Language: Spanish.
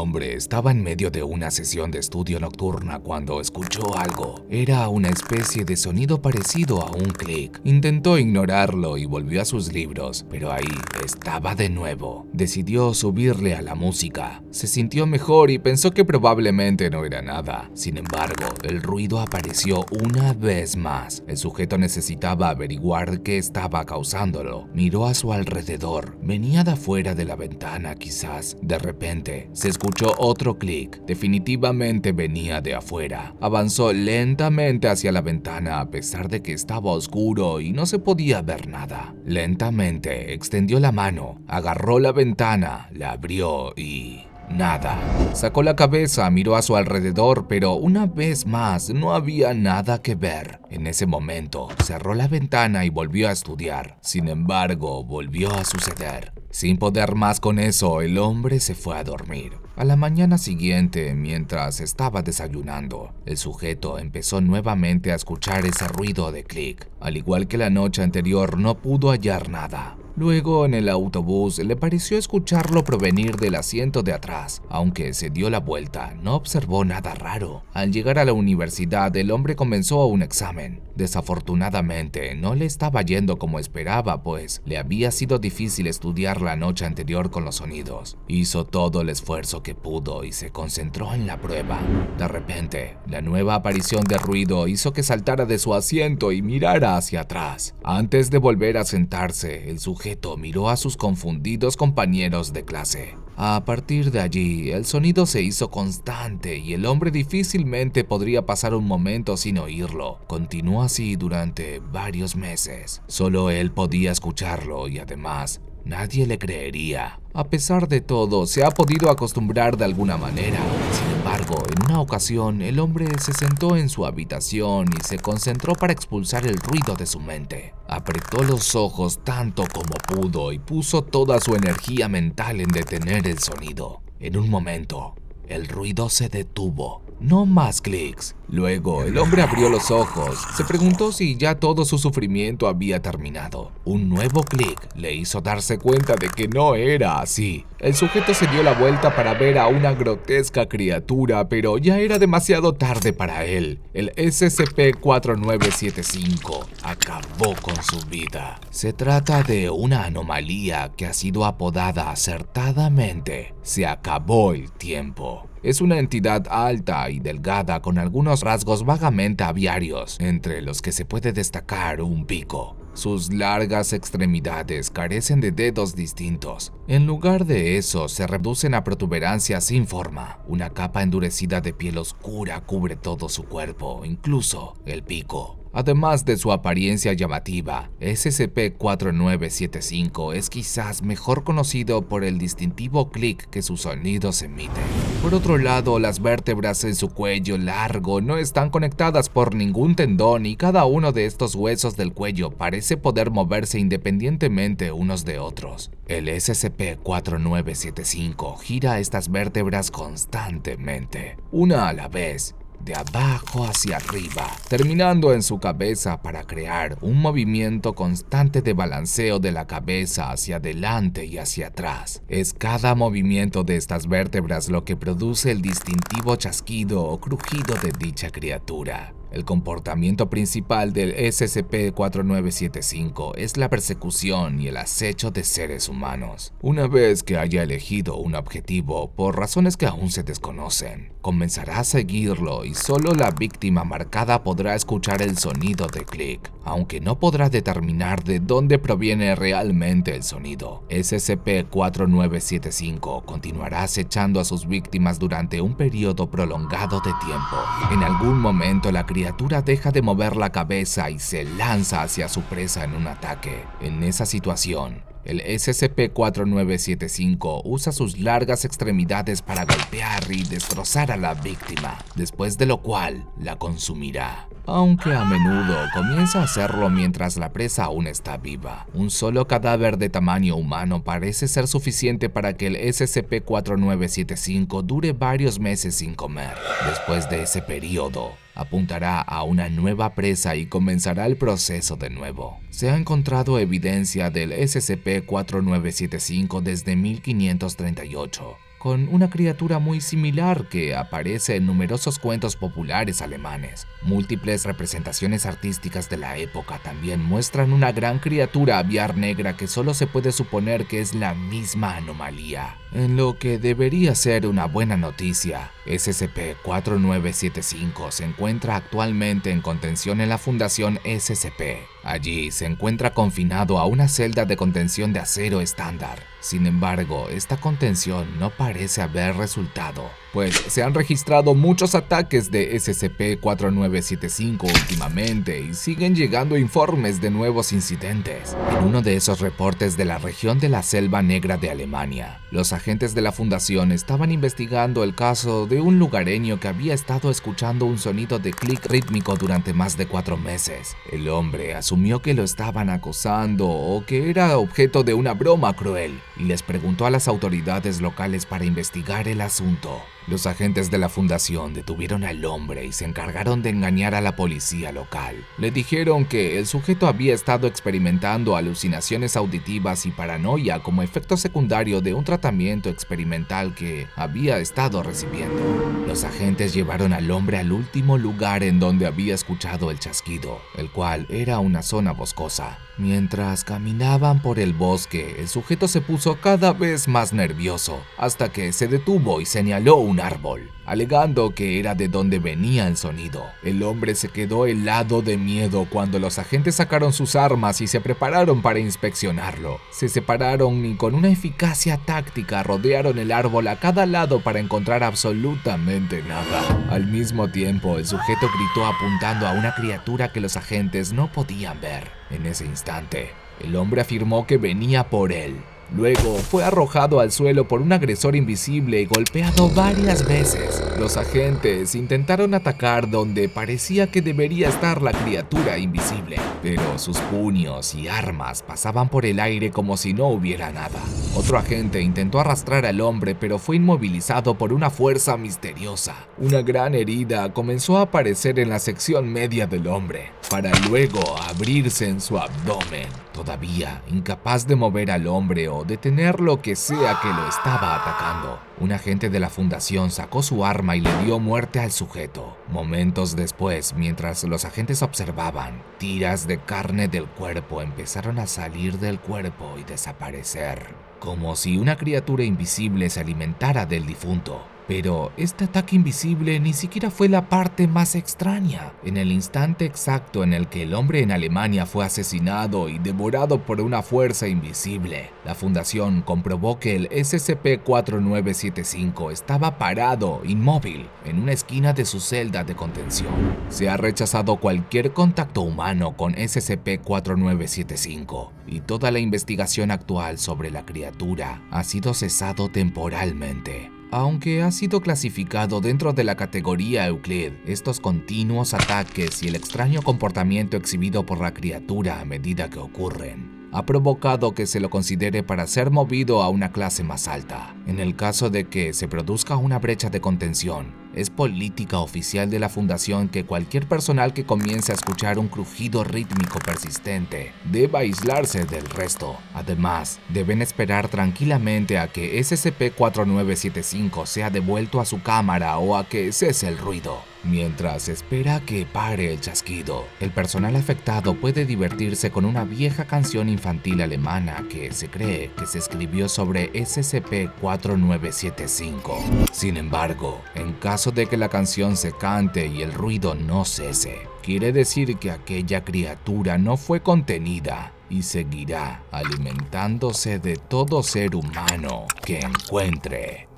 hombre estaba en medio de una sesión de estudio nocturna cuando escuchó algo. Era una especie de sonido parecido a un clic. Intentó ignorarlo y volvió a sus libros, pero ahí estaba de nuevo. Decidió subirle a la música. Se sintió mejor y pensó que probablemente no era nada. Sin embargo, el ruido apareció una vez más. El sujeto necesitaba averiguar qué estaba causándolo. Miró a su alrededor. Venía de afuera de la ventana, quizás. De repente, se escuchó otro clic. Definitivamente venía de afuera. Avanzó lentamente hacia la ventana a pesar de que estaba oscuro y no se podía ver nada. Lentamente extendió la mano, agarró la ventana, la abrió y... nada. Sacó la cabeza, miró a su alrededor, pero una vez más no había nada que ver. En ese momento, cerró la ventana y volvió a estudiar. Sin embargo, volvió a suceder. Sin poder más con eso, el hombre se fue a dormir. A la mañana siguiente, mientras estaba desayunando, el sujeto empezó nuevamente a escuchar ese ruido de clic. Al igual que la noche anterior, no pudo hallar nada. Luego, en el autobús, le pareció escucharlo provenir del asiento de atrás. Aunque se dio la vuelta, no observó nada raro. Al llegar a la universidad, el hombre comenzó un examen. Desafortunadamente, no le estaba yendo como esperaba, pues le había sido difícil estudiar la noche anterior con los sonidos. Hizo todo el esfuerzo que pudo y se concentró en la prueba. De repente, la nueva aparición de ruido hizo que saltara de su asiento y mirara hacia atrás. Antes de volver a sentarse, el sujeto miró a sus confundidos compañeros de clase. A partir de allí, el sonido se hizo constante y el hombre difícilmente podría pasar un momento sin oírlo. Continuó así durante varios meses. Solo él podía escucharlo y además, nadie le creería. A pesar de todo, se ha podido acostumbrar de alguna manera. Sin embargo, en una ocasión, el hombre se sentó en su habitación y se concentró para expulsar el ruido de su mente. Apretó los ojos tanto como pudo y puso toda su energía mental en detener el sonido. En un momento, el ruido se detuvo. No más clics. Luego, el hombre abrió los ojos. Se preguntó si ya todo su sufrimiento había terminado. Un nuevo clic le hizo darse cuenta de que no era así. El sujeto se dio la vuelta para ver a una grotesca criatura, pero ya era demasiado tarde para él. El SCP-4975 acabó con su vida. Se trata de una anomalía que ha sido apodada acertadamente. Se acabó el tiempo. Es una entidad alta y delgada con algunos rasgos vagamente aviarios, entre los que se puede destacar un pico. Sus largas extremidades carecen de dedos distintos. En lugar de eso, se reducen a protuberancias sin forma. Una capa endurecida de piel oscura cubre todo su cuerpo, incluso el pico. Además de su apariencia llamativa, SCP-4975 es quizás mejor conocido por el distintivo clic que sus sonidos emiten. Por otro lado, las vértebras en su cuello largo no están conectadas por ningún tendón y cada uno de estos huesos del cuello parece poder moverse independientemente unos de otros. El SCP-4975 gira estas vértebras constantemente, una a la vez, de abajo hacia arriba, terminando en su cabeza para crear un movimiento constante de balanceo de la cabeza hacia adelante y hacia atrás. Es cada movimiento de estas vértebras lo que produce el distintivo chasquido o crujido de dicha criatura. El comportamiento principal del SCP-4975 es la persecución y el acecho de seres humanos. Una vez que haya elegido un objetivo, por razones que aún se desconocen, comenzará a seguirlo y solo la víctima marcada podrá escuchar el sonido de clic, aunque no podrá determinar de dónde proviene realmente el sonido. SCP-4975 continuará acechando a sus víctimas durante un periodo prolongado de tiempo. En algún momento la criatura deja de mover la cabeza y se lanza hacia su presa en un ataque. En esa situación, el SCP-4975 usa sus largas extremidades para golpear y destrozar a la víctima, después de lo cual la consumirá. Aunque a menudo comienza a hacerlo mientras la presa aún está viva. Un solo cadáver de tamaño humano parece ser suficiente para que el SCP-4975 dure varios meses sin comer. Después de ese periodo, apuntará a una nueva presa y comenzará el proceso de nuevo. Se ha encontrado evidencia del SCP-4975 desde 1538. con una criatura muy similar que aparece en numerosos cuentos populares alemanes. Múltiples representaciones artísticas de la época también muestran una gran criatura aviar negra que solo se puede suponer que es la misma anomalía. En lo que debería ser una buena noticia, SCP-4975 se encuentra actualmente en contención en la Fundación SCP. Allí se encuentra confinado a una celda de contención de acero estándar. Sin embargo, esta contención no parece haber resultado, pues se han registrado muchos ataques de SCP-4975 últimamente y siguen llegando informes de nuevos incidentes. En uno de esos reportes de la región de la Selva Negra de Alemania, los agentes de la Fundación estaban investigando el caso de un lugareño que había estado escuchando un sonido de clic rítmico durante más de 4 meses. El hombre asumió que lo estaban acosando o que era objeto de una broma cruel y les preguntó a las autoridades locales para investigar el asunto. Los agentes de la fundación detuvieron al hombre y se encargaron de engañar a la policía local. Le dijeron que el sujeto había estado experimentando alucinaciones auditivas y paranoia como efecto secundario de un tratamiento experimental que había estado recibiendo. Los agentes llevaron al hombre al último lugar en donde había escuchado el chasquido, el cual era una zona boscosa. Mientras caminaban por el bosque, el sujeto se puso cada vez más nervioso, hasta que se detuvo y señaló un árbol, alegando que era de donde venía el sonido. El hombre se quedó helado de miedo cuando los agentes sacaron sus armas y se prepararon para inspeccionarlo. Se separaron y con una eficacia táctica rodearon el árbol a cada lado para encontrar absolutamente nada. Al mismo tiempo, el sujeto gritó apuntando a una criatura que los agentes no podían ver. En ese instante, el hombre afirmó que venía por él. Luego fue arrojado al suelo por un agresor invisible y golpeado varias veces. Los agentes intentaron atacar donde parecía que debería estar la criatura invisible, pero sus puños y armas pasaban por el aire como si no hubiera nada. Otro agente intentó arrastrar al hombre, pero fue inmovilizado por una fuerza misteriosa. Una gran herida comenzó a aparecer en la sección media del hombre, para luego abrirse en su abdomen. Todavía incapaz de mover al hombre o detener lo que sea que lo estaba atacando, un agente de la fundación sacó su arma y le dio muerte al sujeto. Momentos después, mientras los agentes observaban, tiras de carne del cuerpo empezaron a salir del cuerpo y desaparecer, como si una criatura invisible se alimentara del difunto. Pero este ataque invisible ni siquiera fue la parte más extraña. En el instante exacto en el que el hombre en Alemania fue asesinado y devorado por una fuerza invisible, la fundación comprobó que el SCP-4975 estaba parado, inmóvil, en una esquina de su celda de contención. Se ha rechazado cualquier contacto humano con SCP-4975 y toda la investigación actual sobre la criatura ha sido cesado temporalmente. Aunque ha sido clasificado dentro de la categoría Euclid, estos continuos ataques y el extraño comportamiento exhibido por la criatura a medida que ocurren ha provocado que se lo considere para ser movido a una clase más alta. En el caso de que se produzca una brecha de contención, es política oficial de la fundación que cualquier personal que comience a escuchar un crujido rítmico persistente deba aislarse del resto. Además, deben esperar tranquilamente a que SCP-4975 sea devuelto a su cámara o a que cese el ruido. Mientras espera que pare el chasquido, el personal afectado puede divertirse con una vieja canción infantil alemana que se cree que se escribió sobre SCP-4975. Sin embargo, en caso de que la canción se cante y el ruido no cese, quiere decir que aquella criatura no fue contenida y seguirá alimentándose de todo ser humano que encuentre.